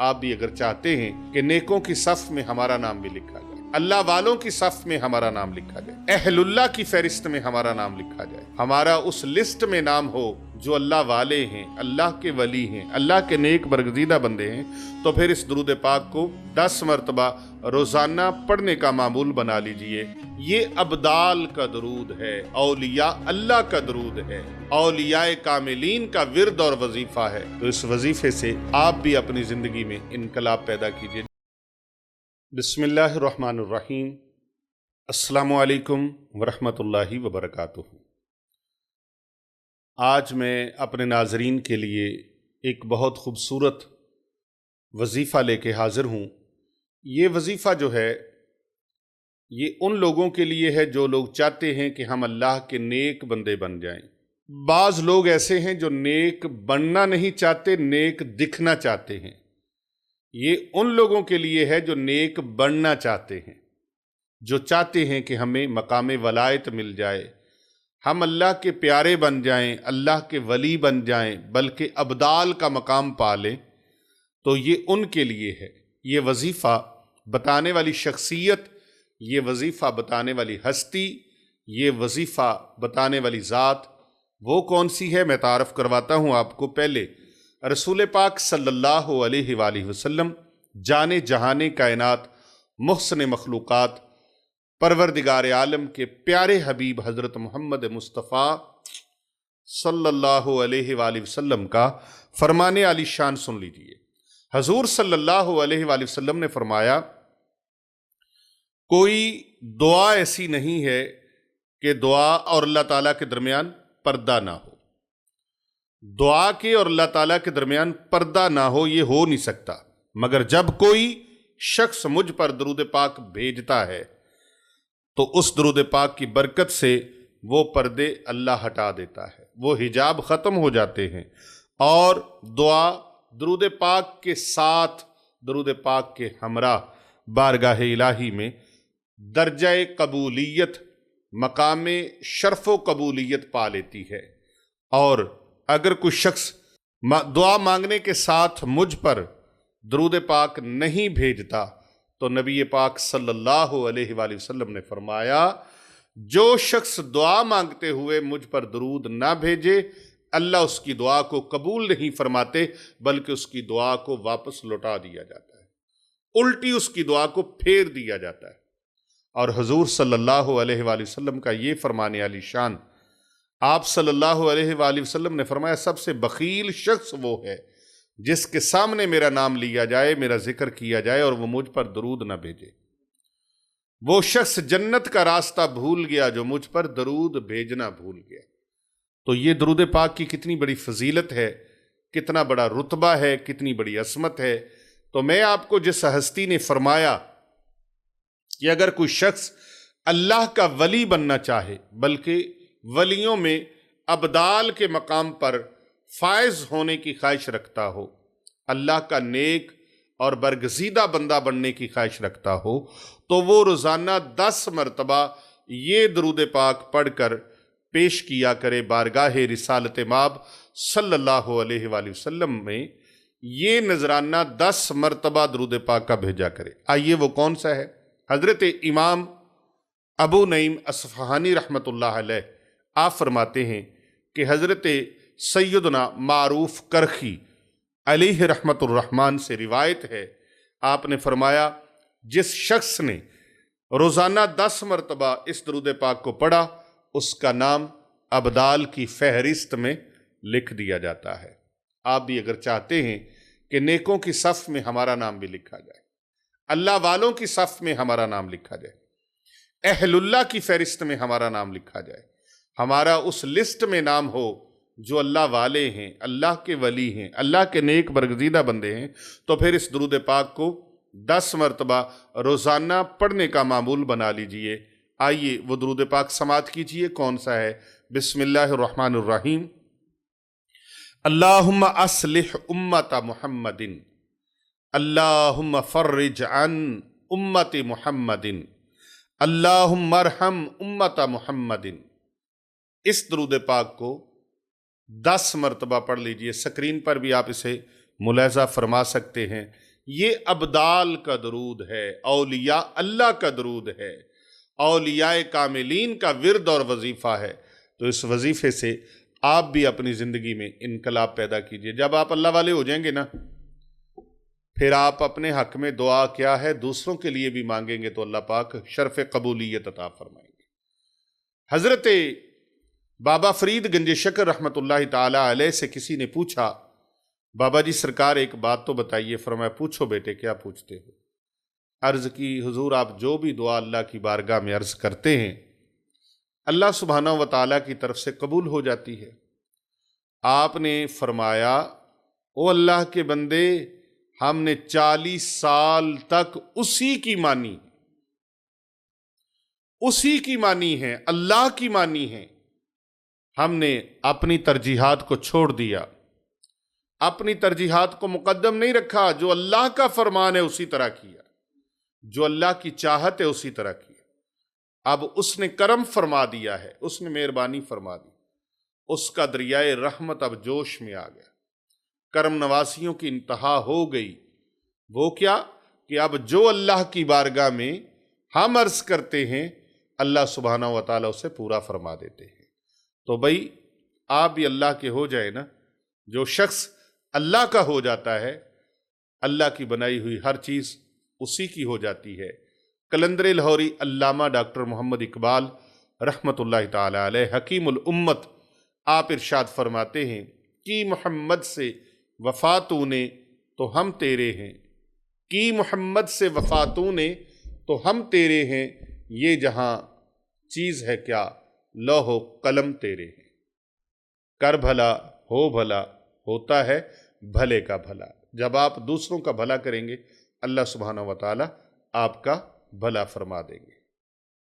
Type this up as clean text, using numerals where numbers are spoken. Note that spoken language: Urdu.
آپ بھی اگر چاہتے ہیں کہ نیکوں کی صف میں ہمارا نام بھی لکھا جائے، اللہ والوں کی صف میں ہمارا نام لکھا جائے، اہل اللہ کی فہرست میں ہمارا نام لکھا جائے، ہمارا اس لسٹ میں نام ہو جو اللہ والے ہیں، اللہ کے ولی ہیں، اللہ کے نیک برگزیدہ بندے ہیں، تو پھر اس درود پاک کو 10 مرتبہ روزانہ پڑھنے کا معمول بنا لیجئے۔ یہ ابدال کا درود ہے، اولیاء اللہ کا درود ہے، اولیاء کاملین کا ورد اور وظیفہ ہے۔ تو اس وظیفے سے آپ بھی اپنی زندگی میں انقلاب پیدا کیجئے۔ بسم اللہ الرحمن الرحیم۔ السلام علیکم ورحمۃ اللہ وبرکاتہ۔ آج میں اپنے ناظرین کے لیے ایک بہت خوبصورت وظیفہ لے کے حاضر ہوں۔ یہ وظیفہ جو ہے یہ ان لوگوں کے لیے ہے جو لوگ چاہتے ہیں کہ ہم اللہ کے نیک بندے بن جائیں۔ بعض لوگ ایسے ہیں جو نیک بننا نہیں چاہتے، نیک دکھنا چاہتے ہیں۔ یہ ان لوگوں کے لیے ہے جو نیک بننا چاہتے ہیں، جو چاہتے ہیں کہ ہمیں مقام ولایت مل جائے، ہم اللہ کے پیارے بن جائیں، اللہ کے ولی بن جائیں، بلکہ ابدال کا مقام پا لیں۔ تو یہ ان کے لیے ہے۔ یہ وظیفہ بتانے والی شخصیت، یہ وظیفہ بتانے والی ہستی، یہ وظیفہ بتانے والی ذات وہ کون سی ہے، میں تعارف کرواتا ہوں آپ کو۔ پہلے رسول پاک صلی اللہ علیہ وآلہ وسلم، جان جہان کائنات، محسن مخلوقات، پروردگار عالم کے پیارے حبیب حضرت محمد مصطفیٰ صلی اللہ علیہ وآلہ وسلم کا فرمان عالی شان سن لیجئے۔ حضور صلی اللہ علیہ وآلہ وسلم نے فرمایا، کوئی دعا ایسی نہیں ہے کہ دعا اور اللہ تعالیٰ کے درمیان پردہ نہ ہو۔ دعا کے اور اللہ تعالیٰ کے درمیان پردہ نہ ہو، یہ ہو نہیں سکتا، مگر جب کوئی شخص مجھ پر درود پاک بھیجتا ہے تو اس درود پاک کی برکت سے وہ پردے اللہ ہٹا دیتا ہے، وہ حجاب ختم ہو جاتے ہیں، اور دعا درود پاک کے ساتھ، درود پاک کے ہمراہ بارگاہ الہی میں درجہ قبولیت، مقام شرف و قبولیت پا لیتی ہے۔ اور اگر کوئی شخص دعا مانگنے کے ساتھ مجھ پر درود پاک نہیں بھیجتا تو نبی پاک صلی اللہ علیہ وآلہ وسلم نے فرمایا، جو شخص دعا مانگتے ہوئے مجھ پر درود نہ بھیجے، اللہ اس کی دعا کو قبول نہیں فرماتے، بلکہ اس کی دعا کو واپس لوٹا دیا جاتا ہے، الٹی اس کی دعا کو پھیر دیا جاتا ہے۔ اور حضور صلی اللہ علیہ وآلہ وسلم کا یہ فرمان عالی شان، آپ صلی اللہ علیہ وآلہ وسلم نے فرمایا، سب سے بخیل شخص وہ ہے جس کے سامنے میرا نام لیا جائے، میرا ذکر کیا جائے اور وہ مجھ پر درود نہ بھیجے۔ وہ شخص جنت کا راستہ بھول گیا جو مجھ پر درود بھیجنا بھول گیا۔ تو یہ درود پاک کی کتنی بڑی فضیلت ہے، کتنا بڑا رتبہ ہے، کتنی بڑی عظمت ہے۔ تو میں آپ کو جس ہستی نے فرمایا کہ اگر کوئی شخص اللہ کا ولی بننا چاہے، بلکہ ولیوں میں ابدال کے مقام پر فائز ہونے کی خواہش رکھتا ہو، اللہ کا نیک اور برگزیدہ بندہ بننے کی خواہش رکھتا ہو، تو وہ روزانہ 10 مرتبہ یہ درود پاک پڑھ کر پیش کیا کرے بارگاہ رسالت مآب صلی اللہ علیہ وآلہ وسلم میں، یہ نذرانہ 10 مرتبہ درود پاک کا بھیجا کرے۔ آئیے وہ کون سا ہے؟ حضرت امام ابو نعیم اصفہانی رحمۃ اللہ علیہ آپ فرماتے ہیں کہ حضرت سیدنا معروف کرخی علیہ رحمت الرحمن سے روایت ہے، آپ نے فرمایا، جس شخص نے روزانہ 10 مرتبہ اس درود پاک کو پڑھا، اس کا نام ابدال کی فہرست میں لکھ دیا جاتا ہے۔ آپ بھی اگر چاہتے ہیں کہ نیکوں کی صف میں ہمارا نام بھی لکھا جائے، اللہ والوں کی صف میں ہمارا نام لکھا جائے، اہل اللہ کی فہرست میں ہمارا نام لکھا جائے، ہمارا اس لسٹ میں نام ہو جو اللہ والے ہیں، اللہ کے ولی ہیں، اللہ کے نیک برگزیدہ بندے ہیں، تو پھر اس درود پاک کو 10 مرتبہ روزانہ پڑھنے کا معمول بنا لیجئے۔ آئیے وہ درود پاک سماعت کیجئے، کون سا ہے؟ بسم اللہ الرحمن الرحیم۔ اللہم اصلح امت محمد، اللہم فرج عن امت محمد، اللہم ارحم امت محمد۔ اس درود پاک کو 10 مرتبہ پڑھ لیجئے۔ سکرین پر بھی آپ اسے ملاحظہ فرما سکتے ہیں یہ ابدال کا درود ہے، اولیاء اللہ کا درود ہے، اولیاء کاملین کا ورد اور وظیفہ ہے۔ تو اس وظیفے سے آپ بھی اپنی زندگی میں انقلاب پیدا کیجئے۔ جب آپ اللہ والے ہو جائیں گے نا، پھر آپ اپنے حق میں دعا کیا ہے دوسروں کے لیے بھی مانگیں گے تو اللہ پاک شرف قبولیت عطا فرمائیں گے۔ حضرت بابا فرید گنج شکر رحمۃ اللہ تعالی علیہ سے کسی نے پوچھا، بابا جی سرکار ایک بات تو بتائیے۔ فرمایا پوچھو بیٹے، کیا پوچھتے ہو؟ عرض کی حضور آپ جو بھی دعا اللہ کی بارگاہ میں عرض کرتے ہیں اللہ سبحانہ و تعالیٰ کی طرف سے قبول ہو جاتی ہے۔ آپ نے فرمایا او اللہ کے بندے، ہم نے 40 سال تک اسی کی مانی ہے، اللہ کی مانی ہے۔ ہم نے اپنی ترجیحات کو چھوڑ دیا، اپنی ترجیحات کو مقدم نہیں رکھا، جو اللہ کا فرمان ہے اسی طرح کیا، جو اللہ کی چاہت ہے اسی طرح کیا۔ اب اس نے کرم فرما دیا ہے، اس نے مہربانی فرما دی، اس کا دریائے رحمت اب جوش میں آ گیا، کرم نواسیوں کی انتہا ہو گئی۔ وہ کیا کہ اب جو اللہ کی بارگاہ میں ہم عرض کرتے ہیں اللہ سبحانہ و تعالیٰ اسے پورا فرما دیتے ہیں۔ تو بھائی آپ بھی اللہ کے ہو جائے نا۔ جو شخص اللہ کا ہو جاتا ہے، اللہ کی بنائی ہوئی ہر چیز اسی کی ہو جاتی ہے۔ قلندر لاہوری علامہ ڈاکٹر محمد اقبال رحمۃ اللہ تعالی علیہ حکیم الامت، آپ ارشاد فرماتے ہیں کہ محمد سے وفا تو نے تو ہم تیرے ہیں، کی محمد سے وفا تو نے تو ہم تیرے ہیں، یہ جہاں چیز ہے کیا لوح و قلم تیرے ہیں۔ کر بھلا ہو بھلا ہوتا ہے بھلے کا بھلا۔ جب آپ دوسروں کا بھلا کریں گے اللہ سبحانہ و تعالیٰ آپ کا بھلا فرما دیں گے۔